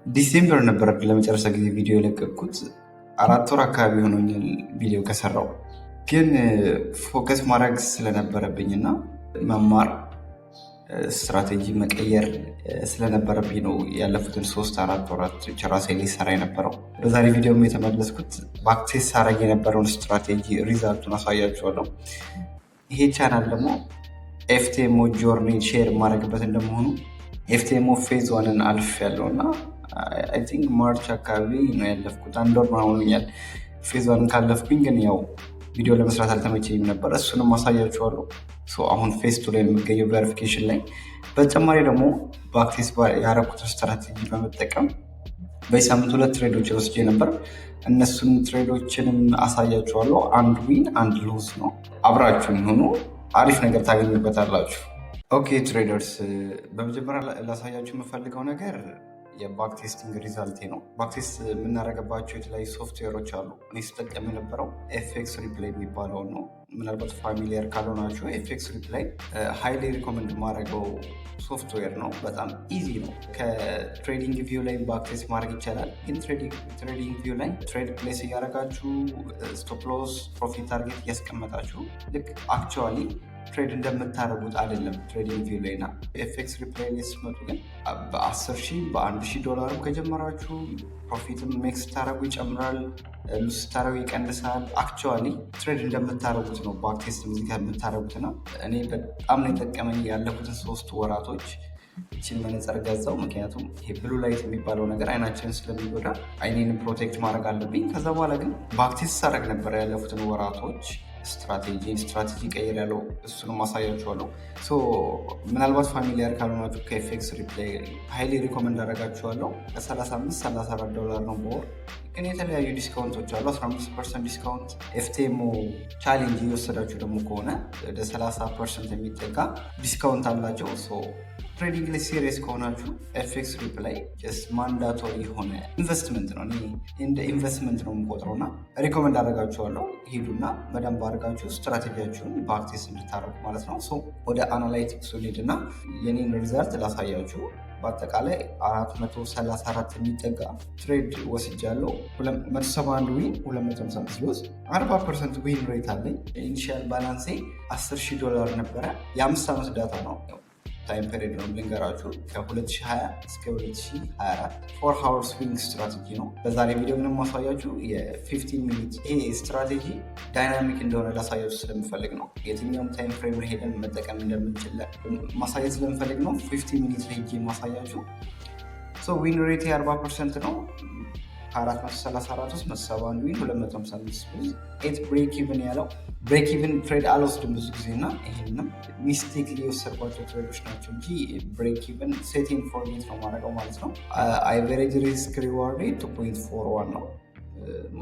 ዲሴምበር ነበር ለመጨረሻ ጊዜ ቪዲዮ የለቀቅኩት። 4 ወር አካባቢ ሆኖኛል ቪዲዮ ከሰራው። ግን ፎከስ ማድረግ ስለነበረብኝ እና መማር ስትራቴጂ መቀየር ስለነበረብኝ ነው ያለፉትን 3-4 ወራት ራሴ ላይ ሰራ የነበረው። በዛሬ ቪዲዮም የተመለስኩት ባክቴስ ሳረግ የነበረውን ስትራቴጂ ሪዛልቱን አሳያችኋለሁ። ይሄ ቻናል ደግሞ ኤፍቲኤምኦ ጆርኒ ሼር የማድረግበት እንደመሆኑ ኤፍቲኤምኦ ፌዝ ዋንን አልፍ ያለው እና አይ ቲንክ ማርች አካባቢ ነው ያለፍኩት። 1 ወር ሆኖኛል ፌዝ ዋንን ካለፍኩኝ። ግን ያው ቪዲዮ ለመስራት አልተመቸኝም ነበር። እሱንም አሳያችኋለሁ። አሁን ፌዝ ቱ ላይ የሚገኘው ቬሪፊኬሽን ላይ በተጨማሪ ደግሞ ባክቴስ ያረኩትን ስትራቴጂ በመጠቀም በሳምንት 2 ትሬዶች ወስጄ ነበር። እነሱን ትሬዶችንም አሳያችኋለሁ። አንድ ዊን አንድ ሉዝ ነው። አብራችሁን ሆኑ፣ አሪፍ ነገር ታገኙበታላችሁ። ኦኬ ትሬደርስ፣ በመጀመሪያ ላሳያችሁ የምፈልገው ነገር የባክቴስቲንግ ሪዛልቴ ነው። ባክቴስት የምናደርገባቸው የተለያዩ ሶፍትዌሮች አሉ። እኔ ስጠቀም የነበረው ኤፍኤክስ ሪፕላይ የሚባለው ነው። ምናልባት ፋሚሊየር ካልሆናችሁ ኤፍኤክስ ሪፕላይ ሃይሊ ሪኮመንድ የማደርገው ሶፍትዌር ነው። በጣም ኢዚ ነው። ከትሬዲንግ ቪው ላይ ባክቴስት ማድረግ ይቻላል። ግን ትሬዲንግ ቪው ላይ ትሬድ ፕሌስ እያደረጋችሁ ስቶፕ ሎስ፣ ፕሮፊት ታርጌት እያስቀመጣችሁ ልክ አክቹዋሊ ትሬድ እንደምታደርጉት አይደለም። ትሬዲንግ ቪው ላይ እና ኤፍኤክስ ሪፕላይ ላይ ስትመጡ ግን በ10,000 በ1,000 ከጀመራችሁ ፕሮፊትም ሜክስ ስታደረጉ ይጨምራል፣ ሉስ ስታደረጉ ይቀንሳል። አክቹዋሊ ትሬድ እንደምታደርጉት ነው ባክቴስት ሙዚቃ የምታደርጉት ነው። እኔ በጣም ነው የጠቀመኝ ያለፉትን 3 ወራቶች። ይችን መነጽር ገዛው፣ ምክንያቱም ይሄ ብሉ ላይት የሚባለው ነገር አይናችንን ስለሚጎዳ አይኔን ፕሮቴክት ማድረግ አለብኝ። ከዛ በኋላ ግን ባክቴስት ሳደርግ ነበር ያለፉትን ወራቶች። ስትራቴጂ ቀይር ያለው እሱንም ማሳያችኋለሁ። ምናልባት ፋሚሊያር ካልሆናችሁ ከኤፍኤክስ ሪፕላይ ሃይሊ ሪኮመንድ አደርጋችኋለሁ። $35-34 ነው በወር። ግን የተለያዩ ዲስካውንቶች አሉ። 15% ዲስካውንት። ኤፍቲኤምኦ ቻሌንጅ እየወሰዳችሁ ደግሞ ከሆነ ወደ 30% የሚጠጋ ዲስካውንት አላቸው። ትሬዲንግ ላይ ሲሪየስ ከሆናችሁ ኤፍኤክስ ሪፕላይ ጀስት ማንዳቶሪ የሆነ ኢንቨስትመንት ነው። እንደ ኢንቨስትመንት ነው የምቆጥረው እና ሪኮመንድ አደርጋችኋለሁ። ሂዱና በደንብ አድርጋችሁ ስትራቴጂያችሁን ባክቴስት እንድታደርጉ ማለት ነው። ወደ አናላይቲክሱ ሄድና የኔን ሪዛልት ላሳያችሁ። በአጠቃላይ 434 የሚጠጋ ትሬድ ወስጃለሁ። 171 ዊን፣ 255 ሎዝ፣ 40% ዊን ሬት አለኝ። ኢኒሺያል ባላንሴ $10,000 ነበረ። የ5 ዓመት ዳታ ነው። ታይም ፔሪድ ነው ልንገራችሁ። ከ2020 እስከ 2024 4 ሃወር ስዊንግ ስትራቴጂ ነው። በዛሬ ቪዲዮ ምንም ማሳያችሁ የ15 ሚኒት ይሄ ስትራቴጂ ዳይናሚክ እንደሆነ ላሳያችሁ ስለምፈልግ ነው። የትኛውም ታይም ፍሬም ሄደን መጠቀም እንደምንችል ማሳየት ስለምፈልግ ነው 15 ሚኒት ላይ ሄጄ ማሳያችሁ። ዊን ሬት 40% ነው። 434 ውስጥ 171 ዊን፣ 255 ሉዝ፣ 8 ብሬክ ኢቭን ያለው። ብሬክ ኢቭን ትሬድ አልወስድም ብዙ ጊዜ እና ይህንም ሚስቴክ ሊወሰድባቸው ትሬዶች ናቸው እንጂ ብሬክ ኢቭን ሴቲንግ ፎርሜት ነው ማድረገው ማለት ነው። አቨሬጅ ሪስክ ሪዋርድ 2.41 ነው።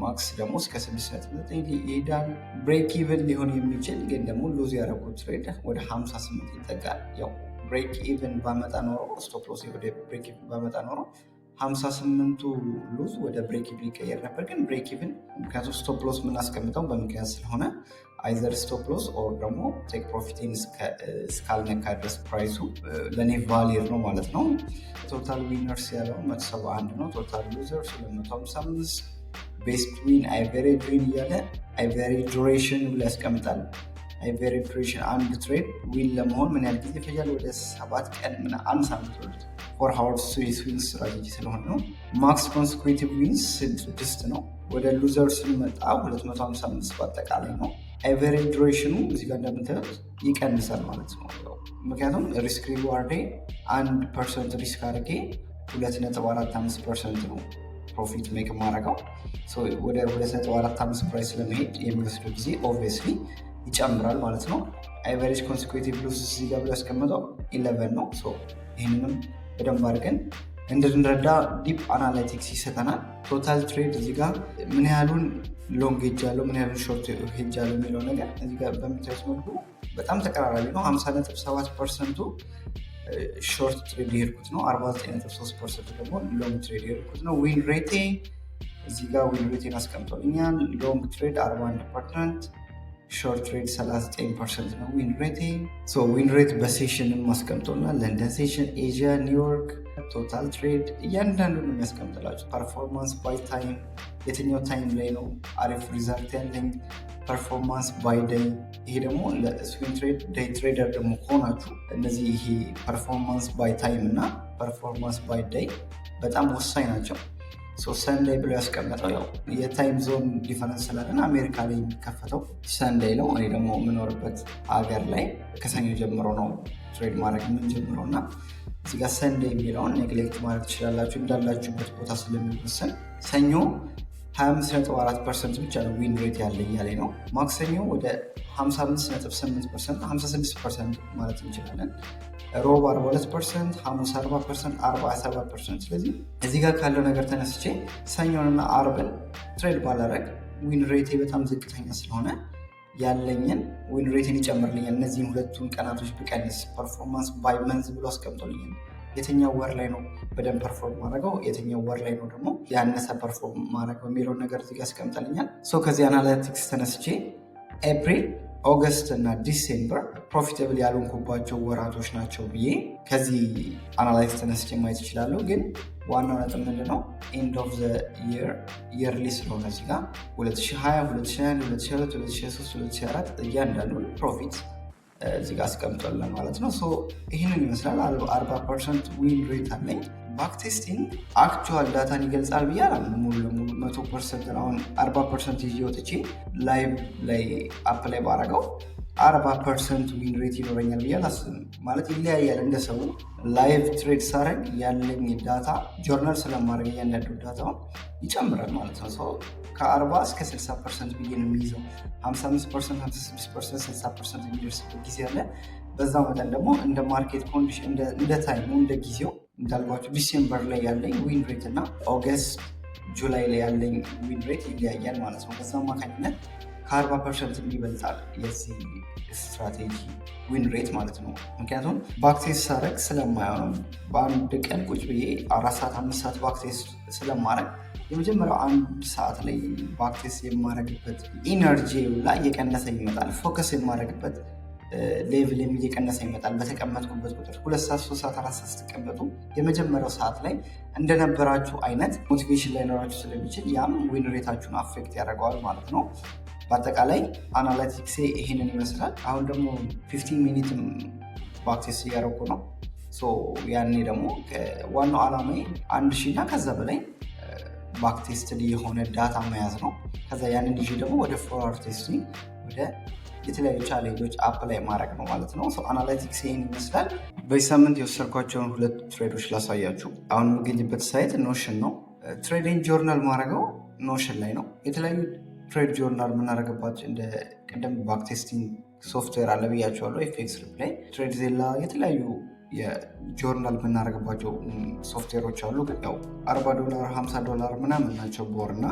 ማክስ ደግሞ እስከ 6.9 ይሄዳል። ብሬክ ኢቭን ሊሆን የሚችል ግን ደግሞ ሉዝ ያደረጉት ትሬድ ወደ 58 ይጠጋል። ያው ብሬክ ኢቭን ባመጣ ኖሮ ስቶፕ ሎስ ወደ ብሬክ ኢቭን ባመጣ ኖሮ 58ቱ ሉዝ ወደ ብሬክ ኢቭን ይቀየር ነበር። ግን ብሬክ ኢቭን ምክንያቱም ስቶፕ ሎስ የምናስቀምጠው በምክንያት ስለሆነ አይዘር ስቶፕ ሎስ ኦር ደግሞ ቴክ ፕሮፊቲን እስካልነካ ድረስ ፕራይሱ ለእኔ ቫሊር ነው ማለት ነው። ቶታል ዊነርስ ያለው 171 ነው። ቶታል ሉዘርስ 255። ቤስት ዊን፣ አቨሬጅ ዊን እያለ አቨሬጅ ዱሬሽን ብሎ ያስቀምጣል። አቨሬጅ ዱሬሽን አንድ ትሬድ ዊን ለመሆን ምን ያህል ጊዜ ይፈጃል? ወደ 7 ቀን አንድ ሳምንት ወልድ 4 ሃወርስ ስዊንግ ስትራቴጂ ስለሆነ ነው። ማክስ ኮንስኩቲቭ ዊንስ 6 ነው። ወደ ሉዘር ስንመጣ 255 በአጠቃላይ ነው። ኤቨሬጅ ዱሬሽኑ እዚህ ጋር እንደምታዩት ይቀንሳል ማለት ነው። ምክንያቱም ሪስክ ሪዋርዴ 1% ሪስክ አድርጌ 2.45% ነው ፕሮፊት ሜክ ማድረገው። ወደ 2.45 ፕራይስ ለመሄድ የሚወስደው ጊዜ ኦብቪየስሊ ይጨምራል ማለት ነው። ኤቨሬጅ ኮንስኩቲቭ ሉዝ እዚህ ጋር ብሎ ያስቀምጠው 11 ነው። ይህንንም በደንብ አድርገን እንድንረዳ ዲፕ አናላይቲክስ ይሰጠናል። ቶታል ትሬድ እዚህ ጋር ምን ያህሉን ሎንግ ሄጅ አለው ምን ያህሉን ሾርት ሄጅ አለው የሚለው ነገር እዚህ ጋር በምታዩት መልኩ በጣም ተቀራራቢ ነው። 50.7% ሾርት ትሬድ የሄድኩት ነው። 49.3% ደግሞ ሎንግ ትሬድ የሄድኩት ነው። ዊን ሬቴ እዚህ ጋር ዊን ሬቴን አስቀምጦልኛል። ሎንግ ትሬድ 41%፣ ሾርት ሬት 39% ነው ዊን ሬት። ዊን ሬት በሴሽንም አስቀምጦናል። ለንደን ሴሽን፣ ኤዥያ፣ ኒውዮርክ ቶታል ትሬድ እያንዳንዱን የሚያስቀምጥላችሁ። ፐርፎርማንስ ባይ ታይም የትኛው ታይም ላይ ነው አሪፍ ሪዛልት ያለኝ፣ ፐርፎርማንስ ባይ ደይ። ይሄ ደግሞ ለስዊንግ ትሬድ ዴይ ትሬደር ደግሞ ከሆናችሁ እነዚህ ይሄ ፐርፎርማንስ ባይ ታይም እና ፐርፎርማንስ ባይ ደይ በጣም ወሳኝ ናቸው። ሰንደይ ብሎ ያስቀመጠው ያው የታይም ዞን ዲፈረንስ ስላለን አሜሪካ ላይ የሚከፈተው ሰንደይ ነው። እኔ ደግሞ የምኖርበት ሀገር ላይ ከሰኞ ጀምሮ ነው ትሬድ ማድረግ የምንጀምረው እና እዚጋ ሰንደይ የሚለውን ኔግሌክት ማድረግ ትችላላችሁ እንዳላችሁበት ቦታ ስለሚወሰን። ሰኞ 25.4% ብቻ ነው ዊን ሬት ያለ እያለ ነው። ማክሰኞ ወደ 55.8%፣ 56% ማለት እንችላለን። ሮብ 42%፣ ሐሙስ 40%፣ 47%። ስለዚህ እዚህ ጋር ካለው ነገር ተነስቼ ሰኞንና አርብን ትሬድ ባላረግ ዊን ሬቴ በጣም ዝቅተኛ ስለሆነ ያለኝን ዊን ሬትን ይጨምርልኛል። እነዚህን ሁለቱን ቀናቶች ብቀንስ ፐርፎርማንስ ባይ መንዝ ብሎ አስቀምጦልኛል። የትኛው ወር ላይ ነው በደንብ ፐርፎርም ማድረገው፣ የትኛው ወር ላይ ነው ደግሞ ያነሰ ፐርፎርም ማድረገው የሚለውን ነገር እዚህ ያስቀምጠልኛል። ከዚህ አናላቲክስ ተነስቼ ኤፕሪል፣ ኦገስት እና ዲሴምበር ፕሮፊታብል ያልሆንኩባቸው ወራቶች ናቸው ብዬ ከዚህ አናላይቲክስ ተነስቼ ማየት ይችላለሁ። ግን ዋናው ነጥብ ምንድነው? ኤንድ ኦፍ ዘ የርሊ ስለሆነ እዚህ ጋር 2020፣ 2021፣ 2022፣ 2023፣ 2024 እያንዳንዱን ፕሮፊት እዚህ ጋር አስቀምጦልን ማለት ነው። ይህንን ይመስላል። 40% ዊን ሬት አለኝ። ባክቴስቲንግ አክቹዋል ዳታን ይገልጻል ብዬ አላምንም። ሙሉ ለሙሉ 100% አሁን 40% ይዤ ወጥቼ ላይቭ ላይ አፕ ላይ ባረገው 40% ዊን ሬት ይኖረኛል ብዬ አላስብም። ማለት ይለያያል እንደ ሰው። ላይቭ ትሬድ ሳረግ ያለኝ ዳታ ጆርናል ስለማድረግ እያንዳንዱ ዳታውን ይጨምራል ማለት ነው። ከ40 እስከ 60% ብዬ ነው የሚይዘው። 55%፣ 56%፣ 60% የሚደርስበት ጊዜ አለ። በዛው መጠን ደግሞ እንደ ማርኬት ኮንዲሽን እንደ ታይሙ እንደ ጊዜው እንዳልኳቸው ዲሴምበር ላይ ያለኝ ዊን ሬት እና ኦገስት ጁላይ ላይ ያለኝ ዊን ሬት ይለያያል ማለት ነው። በዛ አማካኝነት ከ40% ይበልጣል የዚህ ስትራቴጂ ዊን ሬት ማለት ነው። ምክንያቱም ባክቴስ ሳረግ ስለማይሆነው በአንድ ቀን ቁጭ ብዬ 4 ሰዓት 5 ሰዓት ባክቴስ ስለማረግ የመጀመሪያው 1 ሰዓት ላይ ባክቴስ የማረግበት ኢነርጂ ላይ እየቀነሰ ይመጣል። ፎከስ የማረግበት ሌቭል እየቀነሰ ይመጣል። በተቀመጥኩበት ቁጥር 2 ሰዓት 3 ሰዓት 4 ሰዓት ስትቀመጡ የመጀመሪያው ሰዓት ላይ እንደነበራችሁ አይነት ሞቲቬሽን ላይኖራችሁ ስለሚችል ያም ዊን ሬታችሁን አፌክት ያደርገዋል ማለት ነው። በአጠቃላይ አናላቲክሴ ይሄንን ይመስላል። አሁን ደግሞ 15 ሚኒት ባክቴስ እያደረኩ ነው። ያኔ ደግሞ ዋናው ዓላማዬ 1000 እና ከዛ በላይ ባክቴስትድ የሆነ ዳታ መያዝ ነው። ከዛ ያንን ይዤ ደግሞ ወደ ፎርዋርድ ቴስቲንግ ወደ የተለያዩ ቻሌንጆች አፕላይ ማድረግ ነው ማለት ነው። አናላቲክስ ይህን ይመስላል። በዚህ ሳምንት የወሰድኳቸውን 2 ትሬዶች ላሳያችሁ። አሁን የምገኝበት ሳይት ኖሽን ነው። ትሬዲንግ ጆርናል ማድረገው ኖሽን ላይ ነው። የተለያዩ ትሬድ ጆርናል የምናደርግባቸው እንደ ቅድም ባክቴስቲንግ ሶፍትዌር አለ ብያቸዋለሁ። ኤፍኤክስ ሪፕላይ፣ ትሬድ ዜላ፣ የተለያዩ የጆርናል የምናደርግባቸው ሶፍትዌሮች አሉ። ግን ያው $40፣ $50 ምናምን ናቸው በወር እና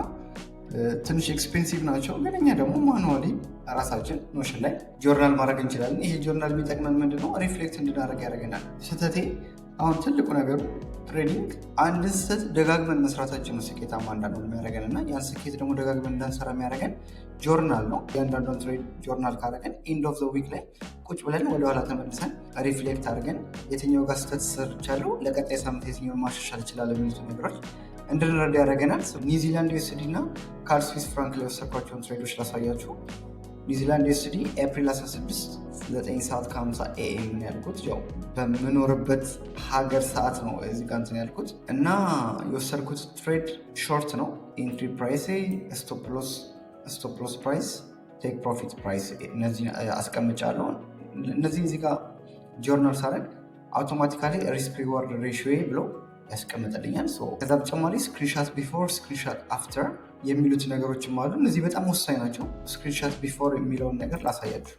ትንሽ ኤክስፔንሲቭ ናቸው። ግን እኛ ደግሞ ማኑዋሊ ራሳችን ኖሽን ላይ ጆርናል ማድረግ እንችላለን። ይሄ ጆርናል የሚጠቅመን ምንድነው? ሪፍሌክት እንድናደርግ ያደርገናል። ስህተቴ አሁን ትልቁ ነገሩ ትሬዲንግ አንድ ስህተት ደጋግመን መስራታችን ነው ስኬታማ እንዳንሆን የሚያደርገን እና ያን ስኬት ደግሞ ደጋግመን እንዳንሰራ የሚያደርገን ጆርናል ነው። እያንዳንዷን ትሬድ ጆርናል ካደረገን ኢንድ ኦፍ ዘ ዊክ ላይ ቁጭ ብለን ወደኋላ ተመልሰን ሪፍሌክት አድርገን የትኛው ጋር ስህተት ሰርቻለሁ፣ ለቀጣይ ሳምንት የትኛውን ማሻሻል ይችላል የሚሉት ነገሮች እንድንረዳ ያደረገናል። ኒውዚላንድ ዩኤስዲ እና ካል ስዊስ ፍራንክ ላይ የወሰድኳቸውን ትሬዶች ላሳያችሁ። ኒውዚላንድ ዩኤስዲ ኤፕሪል 16 9 ሰዓት ከ50 ኤኤም ያልኩት ያው በምኖርበት ሀገር ሰዓት ነው እዚህ ጋር እንትን ያልኩት እና የወሰድኩት ትሬድ ሾርት ነው። ኢንትሪ ፕራይስ፣ ስቶፕ ሎስ ፕራይስ፣ ቴክ ፕሮፊት ፕራይስ እነዚህ አስቀምጫለሁ። እነዚህ እዚህ ጋር ጆርናል ሳደርግ አውቶማቲካሊ ሪስክ ሪዋርድ ሬሽዮ ብሎ ያስቀምጥልኛል። ከዛ በተጨማሪ ስክሪንሻት ቢፎር ስክሪንሻት አፍተር የሚሉት ነገሮችም አሉ። እነዚህ በጣም ወሳኝ ናቸው። ስክሪንሻት ቢፎር የሚለውን ነገር ላሳያችሁ።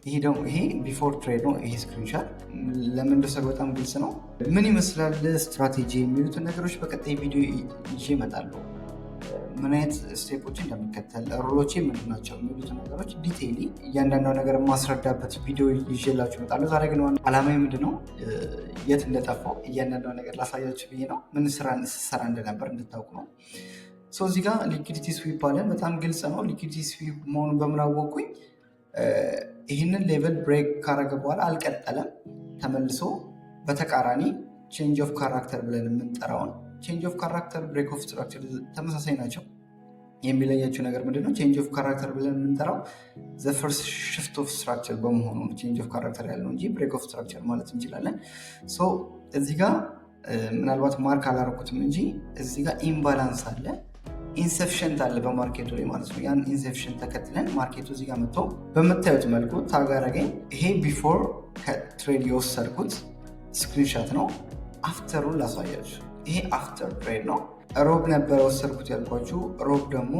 ይሄ ቢፎር ትሬድ ነው። ይሄ ስክሪንሻት ለምን እንደሰሩ በጣም ግልጽ ነው። ምን ይመስላል ስትራቴጂ የሚሉትን ነገሮች በቀጣይ ቪዲዮ ይዤ እመጣለሁ። ምን አይነት ስቴፖች እንደሚከተል ሮሎቼ ምንድን ናቸው የሚሉት ነገሮች ዲቴይሊ እያንዳንዱ ነገር የማስረዳበት ቪዲዮ ይዤላችሁ እመጣለሁ። ዛሬ ግን ዓላማዊ ምንድን ነው የት እንደጠፋው እያንዳንዱ ነገር ላሳያችሁ ብዬ ነው። ምን ስራ እንደነበር እንድታውቁ ነው። እዚህ ጋር ሊኩዲቲ ስዊፕ አለን። በጣም ግልጽ ነው። ሊኩዲቲ ስዊፕ መሆኑን በምን አወቅኩኝ? ይህንን ሌቨል ብሬክ ካረገ በኋላ አልቀጠለም። ተመልሶ በተቃራኒ ቼንጅ ኦፍ ካራክተር ብለን የምንጠራውን ቼንጅ ኦፍ ካራክተር፣ ብሬክ ኦፍ ስትራክቸር ተመሳሳይ ናቸው። የሚለያቸው ነገር ምንድነው? ቼንጅ ኦፍ ካራክተር ብለን የምንጠራው ዘ ፈርስት ሽፍት ኦፍ ስትራክቸር በመሆኑ ቼንጅ ኦፍ ካራክተር ያለው እንጂ ብሬክ ኦፍ ስትራክቸር ማለት እንችላለን። እዚህ ጋር ምናልባት ማርክ አላረኩትም እንጂ እዚህ ጋር ኢምባላንስ አለ፣ ኢንሰፊሽንት አለ በማርኬቱ ላይ ማለት ነው። ያን ኢንሰፊሽንት ተከትለን ማርኬቱ እዚህ ጋር መጥቶ በምታዩት መልኩ ታጋረገኝ። ይሄ ቢፎር ከትሬድ የወሰድኩት ስክሪንሻት ነው። አፍተሩን ላሳያችሁ። ይሄ አፍተር ትሬድ ነው። ሮብ ነበረ ወሰድኩት ያልኳችሁ። ሮብ ደግሞ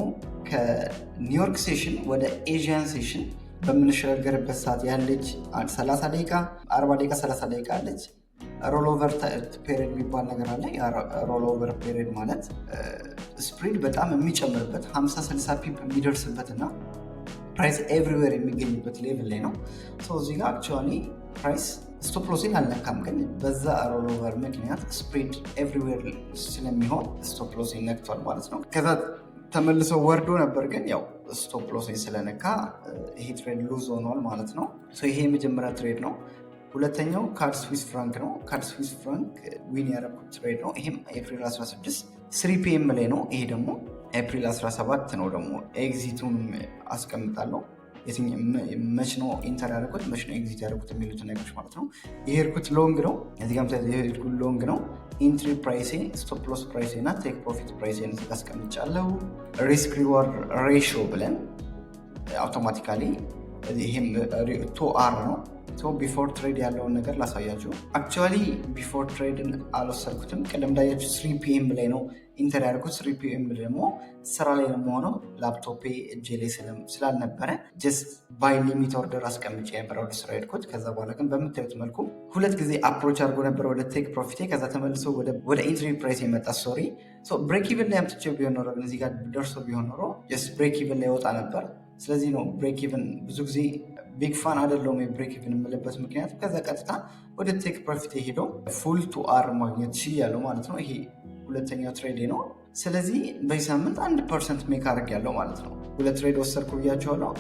ከኒውዮርክ ሴሽን ወደ ኤዥያን ሴሽን በምንሸጋገርበት ሰዓት ያለች 30 ደቂቃ 40 ደቂቃ 30 ደቂቃ አለች። ሮልኦቨር ፔሪድ የሚባል ነገር አለ። ሮልኦቨር ፔሪድ ማለት ስፕሪድ በጣም የሚጨምርበት 50-60 ፒፕ የሚደርስበት እና ፕራይስ ኤቭሪዌር የሚገኝበት ሌቭል ላይ ነው። እዚህ ጋር አክቹዋሊ ፕራይስ ስቶፕ ሎሴን አልነካም፣ ግን በዛ ሮልኦቨር ምክንያት ስፕሪድ ኤቭሪዌር ስለሚሆን ስቶፕ ሎሴን ነክቷል ማለት ነው። ከዛ ተመልሶ ወርዶ ነበር፣ ግን ያው ስቶፕ ሎሴን ስለነካ ይሄ ትሬድ ሉዝ ሆኗል ማለት ነው። ይሄ የመጀመሪያ ትሬድ ነው። ሁለተኛው ካርድ ስዊስ ፍራንክ ነው። ካርድ ስዊስ ፍራንክ ዊን ያደረኩት ትሬድ ነው። ይሄም ኤፕሪል 16 3 ፒኤም ላይ ነው። ይሄ ደግሞ ኤፕሪል 17 ነው። ደግሞ ኤግዚቱን አስቀምጣለሁ። መች ነው ኢንተር ያደረኩት መች ነው ኤግዚት ያደረኩት የሚሉት ነገሮች ማለት ነው። የሄድኩት ሎንግ ነው። እዚህ ጋር የሄድኩት ሎንግ ነው። ኢንትሪ ፕራይሴ፣ ስቶፕ ሎስ ፕራይሴ እና ቴክ ፕሮፊት ፕራይሴ አስቀምጫለሁ። ሪስክ ሪዋርድ ሬሽዮ ብለን አውቶማቲካሊ ይሄም 2R ነው። ቢፎር ትሬድ ያለውን ነገር ላሳያችሁ። አክቹዋሊ ቢፎር ትሬድን አልወሰድኩትም። ቅድም እንዳያችሁ 3 ፒኤም ላይ ነው ኢንተር ያደርኩት። 3 ፒኤም ደግሞ ስራ ላይ ለመሆነው ላፕቶፔ እጄ ላይ ስላልነበረ ጀስት ባይ ሊሚት ኦርደር አስቀምጬ ነበረ ወደ ስራ ሄድኩት። ከዛ በኋላ ግን በምታዩት መልኩ 2 ጊዜ አፕሮች አድርጎ ነበረ ወደ ቴክ ፕሮፊቴ። ከዛ ተመልሶ ወደ ኢንትሪ ፕራይስ የመጣ ሶሪ ብሬክ ኢቨን ላይ አምጥቼው ቢሆን ኖሮ ግን እዚህ ጋር ደርሶ ቢሆን ኖሮ ጀስት ብሬክ ኢቨን ላይ ወጣ ነበር። ስለዚህ ነው ብሬክ ኢቨን ብዙ ጊዜ ቢግ ፋን አይደለሁም የብሬክ ኢቨን የምልበት ምክንያቱ ከዛ ቀጥታ ወደ ቴክ ፕሮፊት ሄደው ፉል ቱ አር ማግኘት ችያለሁ ማለት ነው። ይሄ ሁለተኛው ትሬድ ነው። ስለዚህ በዚህ ሳምንት 1% ሜክ አድርግ ያለው ማለት ነው። 2 ትሬድ ወሰድኩ ብያቸዋለሁ።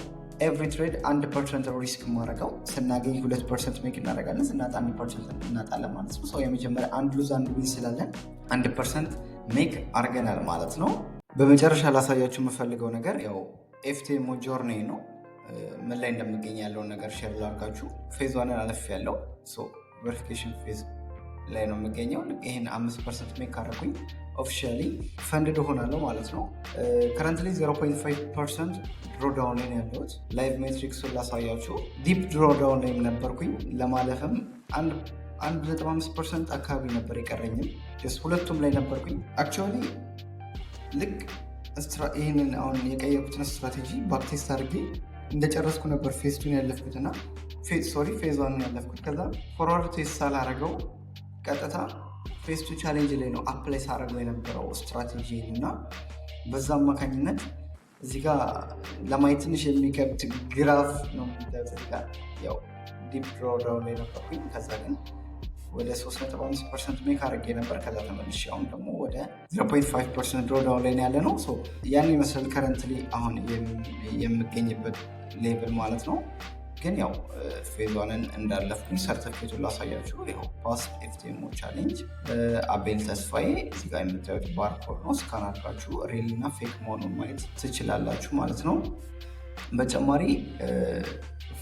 ኤቭሪ ትሬድ 1% ሪስክ ማድረገው፣ ስናገኝ 2% ሜክ እናደርጋለን፣ ስናጣ 1% እናጣለን ማለት ነው። ሰው የመጀመሪያ አንድ ሉዝ አንድ ዊን ስላለን 1% ሜክ አድርገናል ማለት ነው። በመጨረሻ ላሳያችሁ የምፈልገው ነገር ያው ኤፍቲኤም ጆርኒ ነው። ምን ላይ እንደምገኝ ያለውን ነገር ሼር ላድርጋችሁ። ፌዝ ዋንን አለፍ ያለው ቬሪፊኬሽን ፌዝ ላይ ነው የምገኘው። ይህን 5% ሜክ ካረኩኝ ኦፊሻሊ ፈንድድ ሆናለሁ ማለት ነው። ከረንትሊ 0.5% ድሮዳውን ላይ ያለሁት። ላይቭ ሜትሪክሱን ላሳያችሁ። ዲፕ ድሮዳውን ላይም ነበርኩኝ። ለማለፍም 1.5% አካባቢ ነበር የቀረኝም። ሁለቱም ላይ ነበርኩኝ። አክቹዋሊ ልክ ይህንን አሁን የቀየርኩትን ስትራቴጂ ባክቴስት አድርጌ እንደጨረስኩ ነበር ፌስቱን ያለፍኩትና ፌዝ ዋንን ያለፍኩት። ከዛ ፎርዋርድ ቴስት ሳላረገው ቀጥታ ፌስቱ ቻሌንጅ ላይ ነው አፕላይ ሳረገው የነበረው ስትራቴጂ እና በዛ አማካኝነት እዚህ ጋር ለማየት ትንሽ የሚከብድ ግራፍ ነው። ያው ዲፕ ድሮዳውን ላይ ነበርኩኝ። ከዛ ግን ወደ 3.5% ሜክ አድርጌ ነበር። ከዛ ተመልሼ አሁን ደግሞ ወደ 0.5% ድሮዳውን ላይ ያለ ነው። ያን ይመስላል ከረንትሊ አሁን የምገኝበት ሌቭል ማለት ነው። ግን ያው ፌዝ ዋንን እንዳለፍኩኝ ሰርተፊኬቱን ላሳያችሁ። ያው ፓስ ኤፍቲኤም ቻሌንጅ አቤል ተስፋዬ እዚህ ጋር የምታዩት ባርኮድ ነው። ስካን አድርጋችሁ ሪል እና ፌክ መሆኑን ማየት ትችላላችሁ ማለት ነው። በተጨማሪ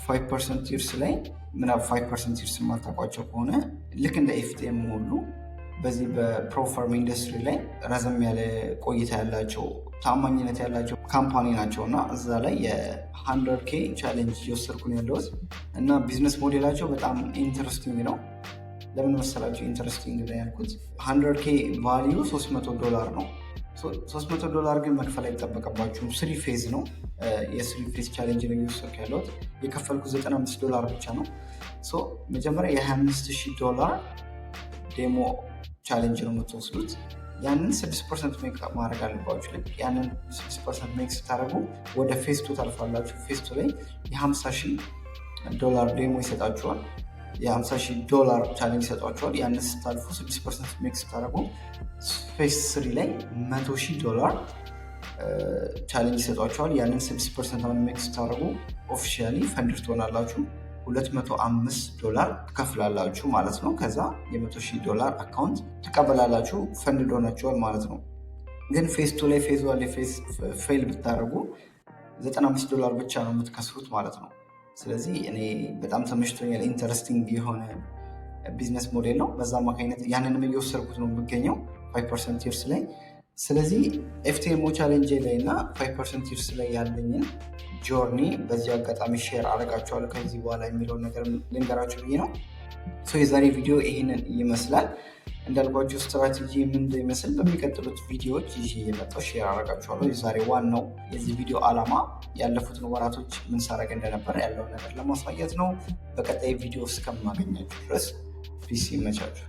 5% ይርስ ላይ ምናብ 5% ይርስ የማታውቋቸው ከሆነ ልክ እንደ ኤፍቲኤም ሁሉ በዚህ በፕሮፈርም ኢንዱስትሪ ላይ ረዘም ያለ ቆይታ ያላቸው ታማኝነት ያላቸው ካምፓኒ ናቸው እና እዛ ላይ የ100K ቻሌንጅ እየወሰድኩን ያለሁት እና ቢዝነስ ሞዴላቸው በጣም ኢንተረስቲንግ ነው። ለምን መሰላቸው ኢንተረስቲንግ ላይ ያልኩት? 100K ቫሊዩ $300 ነው። $300 ግን መክፈል አይጠበቅባችሁም። 3 ፌዝ ነው። የ3 ፌዝ ቻሌንጅ ነው እየወሰድኩ ያለሁት። የከፈልኩት $95 ብቻ ነው። መጀመሪያ የ$25,000 ዴሞ ቻሌንጅ ነው የምትወስዱት። ያንን 6% ሜክ ማድረግ አለባችሁ። ያንን 6% ሜክ ስታደርጉ ወደ ፌስ ቱ ታልፋላችሁ። ፌስ ቱ ላይ $50,000 ዴሞ ይሰጣችኋል። $50,000 ቻሌንጅ ይሰጧችኋል። ያንን ስታልፉ 6% ሜክ ስታደርጉ ፌስ 3 ላይ $100,000 ቻሌንጅ ይሰጧችኋል። ያንን 6% ሜክ ስታደርጉ ኦፊሻሊ ፈንድር ትሆናላችሁ። $205 ትከፍላላችሁ ማለት ነው። ከዛ $100,000 አካውንት ትቀበላላችሁ። ፈንድ ሆናችኋል ማለት ነው። ግን ፌዝ 2 ላይ ፌዝ 1 ላይ ፌል ብታደርጉ $95 ብቻ ነው የምትከስሩት ማለት ነው። ስለዚህ እኔ በጣም ተመችቶኛል። ኢንተረስቲንግ የሆነ ቢዝነስ ሞዴል ነው። በዛ አማካኝነት ያንንም እየወሰድኩት ነው የሚገኘው 5% ይርስ ላይ። ስለዚህ ኤፍቲኤምኦ ቻሌንጅ ላይ እና 5% ይርስ ላይ ያለኝን ጆርኒ በዚህ አጋጣሚ ሼር አደርጋችኋለሁ ከዚህ በኋላ የሚለውን ነገር ልንገራችሁ ብዬ ነው። የዛሬ ቪዲዮ ይህንን ይመስላል። እንዳልኳችሁ ስትራቴጂ ምን እንደሚመስል በሚቀጥሉት ቪዲዮዎች ይዤ የመጣው ሼር አደርጋችኋለሁ። የዛሬ ዋናው የዚህ ቪዲዮ ዓላማ ያለፉትን ወራቶች ምን ሳደርግ እንደነበረ ያለውን ነገር ለማሳየት ነው። በቀጣይ ቪዲዮ እስከማገኛችሁ ድረስ ፒስ ይመቻችሁ።